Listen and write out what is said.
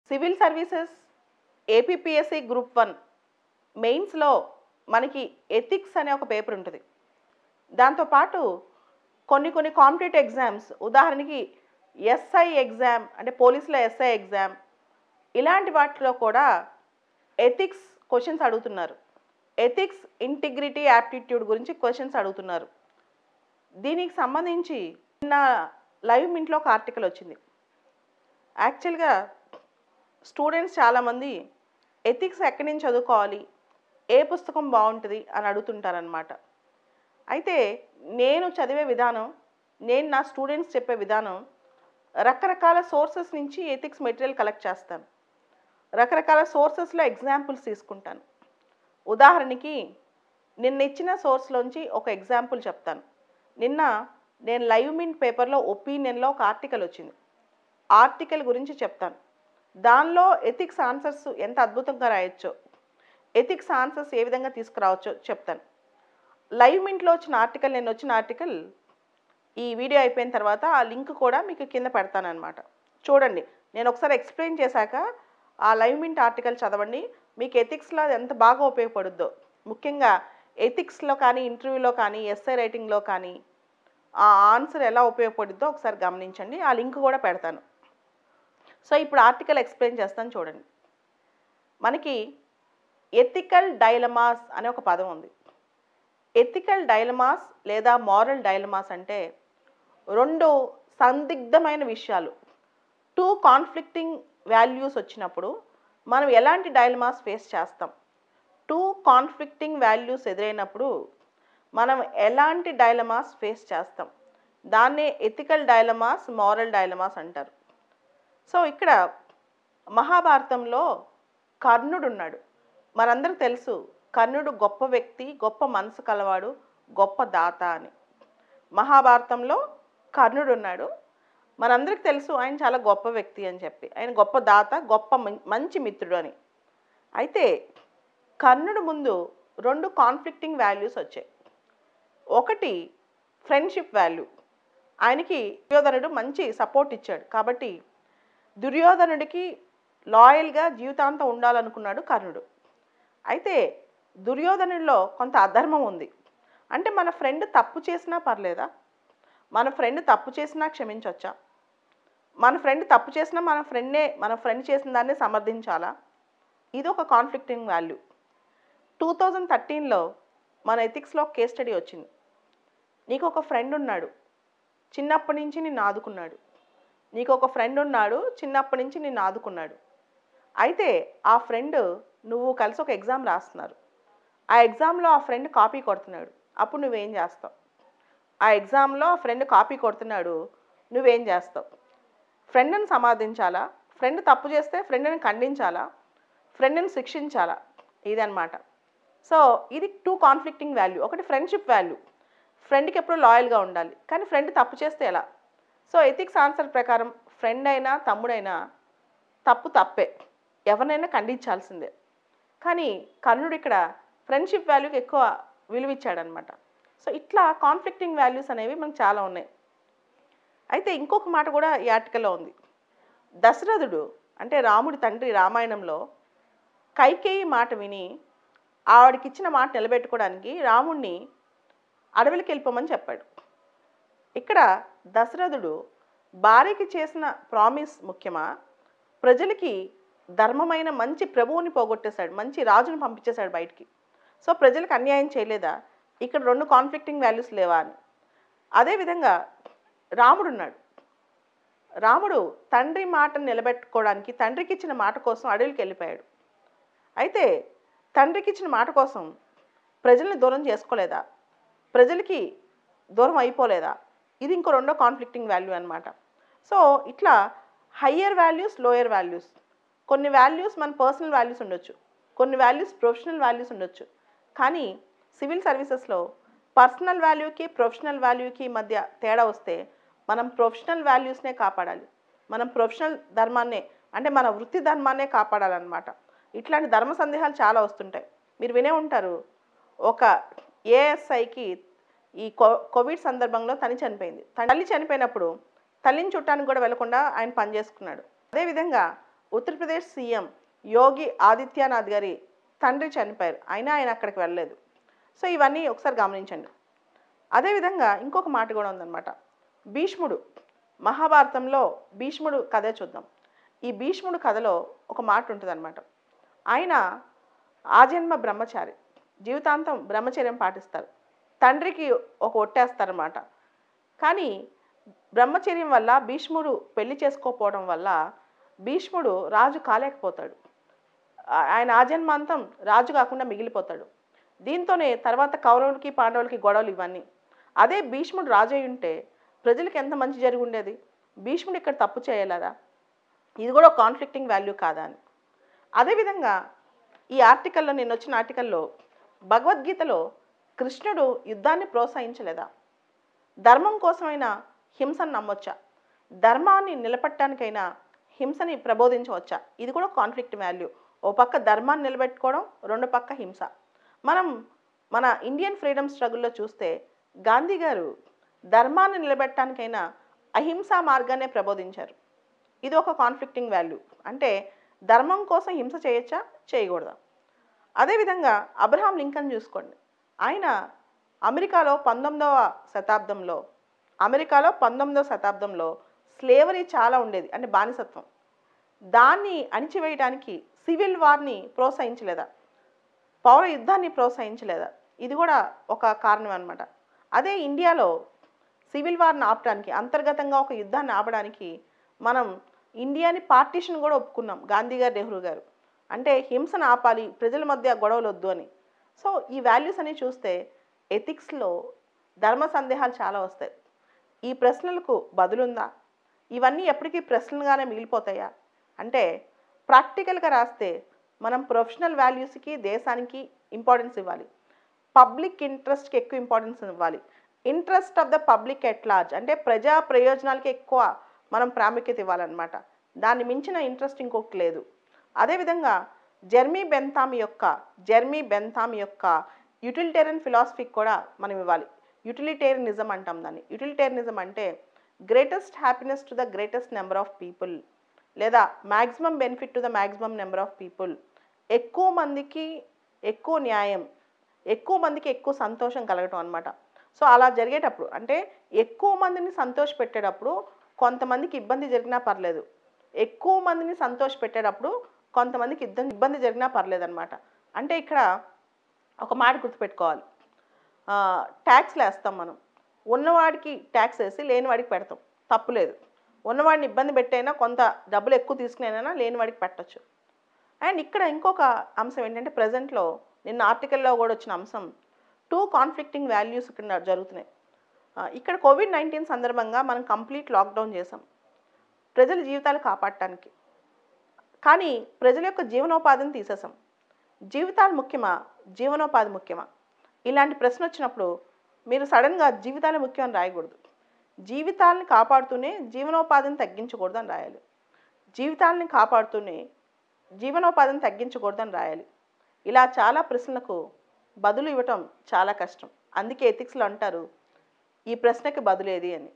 Civil services APPSC group 1 మెయిన్స్లో మనకి ethics అనే ఒక పేపర్ ఉంటుంది. దాంతోపాటు కొన్ని కాంపిటేటివ్ ఎగ్జామ్స్, ఉదాహరణకి ఎస్ఐ ఎగ్జామ్ అంటే పోలీసుల ఎస్ఐ ఎగ్జామ్, ఇలాంటి వాటిలో కూడా ఎథిక్స్ క్వశ్చన్స్ అడుగుతున్నారు. ఎథిక్స్, ఇంటిగ్రిటీ, యాప్టిట్యూడ్ గురించి క్వశ్చన్స్ అడుగుతున్నారు. దీనికి సంబంధించి నిన్న లైవ్ మింట్లో ఒక ఆర్టికల్ వచ్చింది. యాక్చువల్గా స్టూడెంట్స్ చాలామంది ఎథిక్స్ ఎక్కడి నుంచి చదువుకోవాలి, ఏ పుస్తకం బాగుంటుంది అని అడుగుతుంటారనమాట. అయితే నేను చదివే విధానం, నేను నా స్టూడెంట్స్ చెప్పే విధానం, రకరకాల సోర్సెస్ నుంచి ఎథిక్స్ మెటీరియల్ కలెక్ట్ చేస్తాను. రకరకాల సోర్సెస్లో ఎగ్జాంపుల్స్ తీసుకుంటాను. ఉదాహరణకి నిన్న ఇచ్చిన సోర్స్లోంచి ఒక ఎగ్జాంపుల్ చెప్తాను. నిన్న నేను లైవ్ మింట్ పేపర్లో ఒపీనియన్లో ఒక ఆర్టికల్ వచ్చింది. ఆర్టికల్ గురించి చెప్తాను. దానిలో ఎథిక్స్ ఆన్సర్స్ ఎంత అద్భుతంగా రాయొచ్చో, ఎథిక్స్ ఆన్సర్స్ ఏ విధంగా తీసుకురావచ్చో చెప్తాను. లైవ్ మింట్లో వచ్చిన ఆర్టికల్, నేను వచ్చిన ఆర్టికల్ ఈ వీడియో అయిపోయిన తర్వాత ఆ లింక్ కూడా మీకు కింద పెడతానమాట. చూడండి, నేను ఒకసారి ఎక్స్ప్లెయిన్ చేశాక ఆ లైవ్ మింట్ ఆర్టికల్ చదవండి. మీకు ఎథిక్స్లో అది ఎంత బాగా ఉపయోగపడుద్దో, ముఖ్యంగా ఎథిక్స్లో కానీ, ఇంటర్వ్యూలో కానీ, ఎస్ఐ రైటింగ్లో కానీ ఆ ఆన్సర్ ఎలా ఉపయోగపడుద్దో ఒకసారి గమనించండి. ఆ లింక్ కూడా పెడతాను. సో ఇప్పుడు ఆర్టికల్ ఎక్స్ప్లెయిన్ చేస్తాను చూడండి. మనకి ఎథికల్ డైలమాస్ అనే ఒక పదం ఉంది. ఎథికల్ డైలమాస్ లేదా మారల్ డైలమాస్ అంటే రెండు సందిగ్ధమైన విషయాలు, టూ కాన్ఫ్లిక్టింగ్ వాల్యూస్ వచ్చినప్పుడు మనం ఎలాంటి డైలమాస్ ఫేస్ చేస్తాం. టూ కాన్ఫ్లిక్టింగ్ వాల్యూస్ ఎదురైనప్పుడు మనం ఎలాంటి డైలమాస్ ఫేస్ చేస్తాం, దాన్నే ఎథికల్ డైలమాస్, మారల్ డైలమాస్ అంటారు. సో ఇక్కడ మహాభారతంలో కర్ణుడు ఉన్నాడు. మనందరికీ తెలుసు కర్ణుడు గొప్ప వ్యక్తి, గొప్ప మనసు కలవాడు, గొప్ప దాత అని. మహాభారతంలో కర్ణుడు ఉన్నాడు. మనందరికీ తెలుసు ఆయన చాలా గొప్ప వ్యక్తి అని చెప్పి, ఆయన గొప్ప దాత, గొప్ప మంచి మిత్రుడు అని. అయితే కర్ణుడు ముందు రెండు కాన్ఫ్లిక్టింగ్ వాల్యూస్ వచ్చాయి. ఒకటి ఫ్రెండ్షిప్ వాల్యూ. ఆయనకి దుర్యోధనుడు మంచి సపోర్ట్ ఇచ్చాడు కాబట్టి దుర్యోధనుడికి లాయల్గా జీవితాంతం ఉండాలనుకున్నాడు కర్ణుడు. అయితే దుర్యోధనుడిలో కొంత అధర్మం ఉంది. అంటే మన ఫ్రెండ్ తప్పు చేసినా పర్లేదా, మన ఫ్రెండ్ తప్పు చేసినా క్షమించవచ్చా, మన ఫ్రెండ్ తప్పు చేసినా మన ఫ్రెండ్ చేసిన దాన్ని సమర్థించాలా? ఇది ఒక కాన్ఫ్లిక్టింగ్ వాల్యూ. 2013లో మన ఎథిక్స్లో కేస్ స్టడీ వచ్చింది. నీకు ఒక ఫ్రెండ్ ఉన్నాడు, చిన్నప్పటి నుంచి నిన్ను ఆదుకున్నాడు. నీకు ఒక ఫ్రెండ్ ఉన్నాడు, చిన్నప్పటి నుంచి నిన్ను ఆదుకున్నాడు. అయితే ఆ ఫ్రెండ్, నువ్వు కలిసి ఒక ఎగ్జామ్ రాస్తున్నారు. ఆ ఎగ్జామ్లో ఆ ఫ్రెండ్ కాపీ కొడుతున్నాడు. అప్పుడు నువ్వేం చేస్తావు? ఆ ఎగ్జామ్లో ఆ ఫ్రెండ్ కాపీ కొడుతున్నాడు, నువ్వేం చేస్తావు? ఫ్రెండ్ని సమర్థించాలా, ఫ్రెండ్ తప్పు చేస్తే ఫ్రెండ్ని ఖండించాలా, ఫ్రెండ్ని శిక్షించాలా? ఇదన్నమాట. సో ఇది టూ కాన్ఫ్లిక్టింగ్ వాల్యూ. ఒకటి ఫ్రెండ్షిప్ వాల్యూ, ఫ్రెండ్కి ఎప్పుడు లాయల్గా ఉండాలి, కానీ ఫ్రెండ్ తప్పు చేస్తే ఎలా? సో ఎథిక్స్ ఆన్సర్ ప్రకారం ఫ్రెండ్ అయినా తమ్ముడైనా తప్పు తప్పే, ఎవరినైనా ఖండించాల్సిందే. కానీ కర్ణుడు ఇక్కడ ఫ్రెండ్షిప్ వాల్యూకి ఎక్కువ విలువ ఇచ్చాడనమాట. సో ఇట్లా కాన్ఫ్లిక్టింగ్ వాల్యూస్ అనేవి మనకు చాలా ఉన్నాయి. అయితే ఇంకొక మాట కూడా ఈ ఆర్టికల్లో ఉంది. దశరథుడు అంటే రాముడి తండ్రి రామాయణంలో కైకేయి మాట విని ఆవిడకి ఇచ్చిన మాట నిలబెట్టుకోవడానికి రాముడిని అడవికి వెళ్ళిపోమని చెప్పాడు. ఇక్కడ దశరథుడు భార్యకి చేసిన ప్రామిస్ ముఖ్యమా, ప్రజలకి ధర్మమైన మంచి ప్రభువుని పోగొట్టేశాడు, మంచి రాజును పంపించేశాడు బయటికి. సో ప్రజలకు అన్యాయం చేయలేదా? ఇక్కడ రెండు కాన్ఫ్లిక్టింగ్ వాల్యూస్ లేవా అని. అదేవిధంగా రాముడు ఉన్నాడు. రాముడు తండ్రి మాటను నిలబెట్టుకోవడానికి తండ్రికి ఇచ్చిన మాట కోసం అడవికి వెళ్ళిపోయాడు. అయితే తండ్రికి ఇచ్చిన మాట కోసం ప్రజల్ని దూరం చేసుకోలేదా, ప్రజలకి దూరం అయిపోలేదా? ఇది ఇంకో రెండో కాన్ఫ్లిక్టింగ్ వాల్యూ అనమాట. సో ఇట్లా హయ్యర్ వాల్యూస్, లోయర్ వాల్యూస్. కొన్ని వాల్యూస్ మన పర్సనల్ వాల్యూస్ ఉండొచ్చు, కొన్ని వాల్యూస్ ప్రొఫెషనల్ వాల్యూస్ ఉండొచ్చు. కానీ సివిల్ సర్వీసెస్లో పర్సనల్ వాల్యూకి ప్రొఫెషనల్ వాల్యూకి మధ్య తేడా వస్తే మనం ప్రొఫెషనల్ వాల్యూస్నే కాపాడాలి, మనం ప్రొఫెషనల్ ధర్మాన్నే అంటే మన వృత్తి ధర్మాన్నే కాపాడాలన్నమాట. ఇట్లాంటి ధర్మ సందేహాలు చాలా వస్తుంటాయి. మీరు వినే ఉంటారు, ఒక ఏఎస్ఐకి ఈ కోవిడ్ సందర్భంలో తల్లి చనిపోయింది. తల్లి చనిపోయినప్పుడు తల్లిని చుట్టానికి కూడా వెళ్లకుండా ఆయన పనిచేసుకున్నాడు. అదేవిధంగా ఉత్తరప్రదేశ్ సీఎం యోగి ఆదిత్యనాథ్ గారి తండ్రి చనిపోయారు, అయినా ఆయన అక్కడికి వెళ్ళలేదు. సో ఇవన్నీ ఒకసారి గమనించండి. అదేవిధంగా ఇంకొక మాట కూడా ఉందన్నమాట. భీష్ముడు, మహాభారతంలో భీష్ముడు కథే చూద్దాం. ఈ భీష్ముడు కథలో ఒక మాట ఉంటుందన్నమాట. ఆయన ఆజన్మ బ్రహ్మచారి, జీవితాంతం బ్రహ్మచర్యం పాటిస్తారు. తండ్రికి ఒక ఒట్టేస్తారన్నమాట. కానీ బ్రహ్మచర్యం వల్ల భీష్ముడు పెళ్లి చేసుకోకపోవడం వల్ల భీష్ముడు రాజు కాలేకపోతాడు. ఆయన ఆజన్మాంతం రాజు కాకుండా మిగిలిపోతాడు. దీంతోనే తర్వాత కౌరవులకి పాండవులకి గొడవలు ఇవన్నీ. అదే భీష్ముడు రాజు అయి ఉంటే ప్రజలకు ఎంత మంచి జరిగి ఉండేది. భీష్ముడు ఇక్కడ తప్పు చేయలేదా? ఇది కూడా కాన్ఫ్లిక్టింగ్ వాల్యూ కాదా అని. అదేవిధంగా ఈ ఆర్టికల్లో, నేను వచ్చిన ఆర్టికల్లో భగవద్గీతలో కృష్ణుడు యుద్ధాన్ని ప్రోత్సహించలేదా? ధర్మం కోసమైనా హింసను నమ్మొచ్చా? ధర్మాన్ని నిలబెట్టడానికైనా హింసని ప్రబోధించవచ్చా? ఇది కూడా కాన్ఫ్లిక్ట్ వాల్యూ. ఓ పక్క ధర్మాన్ని నిలబెట్టుకోవడం, రెండు పక్క హింస. మనం మన ఇండియన్ ఫ్రీడమ్ స్ట్రగుల్లో చూస్తే గాంధీ గారు ధర్మాన్ని నిలబెట్టడానికైనా అహింసా మార్గాన్నే ప్రబోధించారు. ఇది ఒక కాన్ఫ్లిక్టింగ్ వాల్యూ. అంటే ధర్మం కోసం హింస చేయొచ్చా, చేయకూడదా? అదేవిధంగా అబ్రహాం లింకన్ చూసుకోండి. ఆయన అమెరికాలో 19వ శతాబ్దంలో స్లేవరీ చాలా ఉండేది, అంటే బానిసత్వం. దాన్ని అణిచివేయడానికి సివిల్ వార్ని ప్రోత్సహించలేదా? పౌర యుద్ధాన్ని ప్రోత్సహించలేదా? ఇది కూడా ఒక కారణం అన్నమాట. అదే ఇండియాలో సివిల్ వార్ని ఆపడానికి, అంతర్గతంగా ఒక యుద్ధాన్ని ఆపడానికి మనం ఇండియాని పార్టీషన్ కూడా ఒప్పుకున్నాం, గాంధీ గారు, నెహ్రూ గారు. అంటే హింసను ఆపాలి, ప్రజల మధ్య గొడవలు వద్దు అని. సో ఈ వాల్యూస్ అని చూస్తే ఎథిక్స్లో ధర్మ సందేహాలు చాలా వస్తాయి. ఈ ప్రశ్నలకు బదులుందా? ఇవన్నీ ఎప్పటికీ ప్రశ్నలుగానే మిగిలిపోతాయా? అంటే ప్రాక్టికల్గా రాస్తే మనం ప్రొఫెషనల్ వాల్యూస్కి, దేశానికి ఇంపార్టెన్స్ ఇవ్వాలి. పబ్లిక్ ఇంట్రెస్ట్కి ఎక్కువ ఇంపార్టెన్స్ ఇవ్వాలి. Interest of the public at large, అంటే ప్రజా ప్రయోజనాలకి ఎక్కువ మనం ప్రాముఖ్యత ఇవ్వాలన్నమాట. దాన్ని మించిన ఇంట్రెస్ట్ ఇంకొకటి లేదు. అదేవిధంగా జెర్మీ బెంథామ్ యొక్క యూటిలిటేరియన్ ఫిలాసఫీకి కూడా మనం ఇవ్వాలి. యూటిలిటేరియనిజం అంటాం దాన్ని. యూటిలిటేరియనిజం అంటే greatest happiness to the greatest number of people, లేదా maximum benefit to the maximum number of people. ఎక్కువ మందికి ఎక్కువ న్యాయం, ఎక్కువ మందికి ఎక్కువ సంతోషం కలగటం అనమాట. సో అలా జరిగేటప్పుడు, అంటే ఎక్కువ మందిని సంతోష పెట్టేటప్పుడు కొంతమందికి ఇబ్బంది జరిగినా పర్లేదు, ఎక్కువ మందిని సంతోష పెట్టేటప్పుడు కొంతమందికి ఇబ్బంది జరిగినా పర్లేదు అనమాట. అంటే ఇక్కడ ఒక మాట గుర్తుపెట్టుకోవాలి. ట్యాక్స్లు వేస్తాం మనం, ఉన్నవాడికి ట్యాక్స్ వేసి లేనివాడికి పెడతాం, తప్పులేదు. ఉన్నవాడిని ఇబ్బంది పెట్టైనా, కొంత డబ్బులు ఎక్కువ తీసుకునైనా లేనివాడికి పెట్టచ్చు. అండ్ ఇక్కడ ఇంకొక అంశం ఏంటంటే, ప్రజెంట్లో నిన్న ఆర్టికల్లో కూడా వచ్చిన అంశం, 2 కాన్ఫ్లిక్టింగ్ వాల్యూస్ ఇక్కడ జరుగుతున్నాయి. ఇక్కడ COVID-19 సందర్భంగా మనం కంప్లీట్ లాక్డౌన్ చేసాం ప్రజల జీవితాలు కాపాడటానికి. కానీ ప్రజల యొక్క జీవనోపాధిని తీసేసాం. జీవితాలు ముఖ్యమా, జీవనోపాధి ముఖ్యమా? ఇలాంటి ప్రశ్న వచ్చినప్పుడు మీరు సడన్గా జీవితాలు ముఖ్యం అని రాయకూడదు. జీవితాలని కాపాడుతూనే జీవనోపాధిని తగ్గించకూడదు అని రాయాలి. జీవితాలని కాపాడుతూనే జీవనోపాధిని తగ్గించకూడదు అని రాయాలి. ఇలా చాలా ప్రశ్నలకు బదులు ఇవ్వటం చాలా కష్టం. అందుకే ఎథిక్స్లో అంటారు, ఈ ప్రశ్నకి బదులేది అని.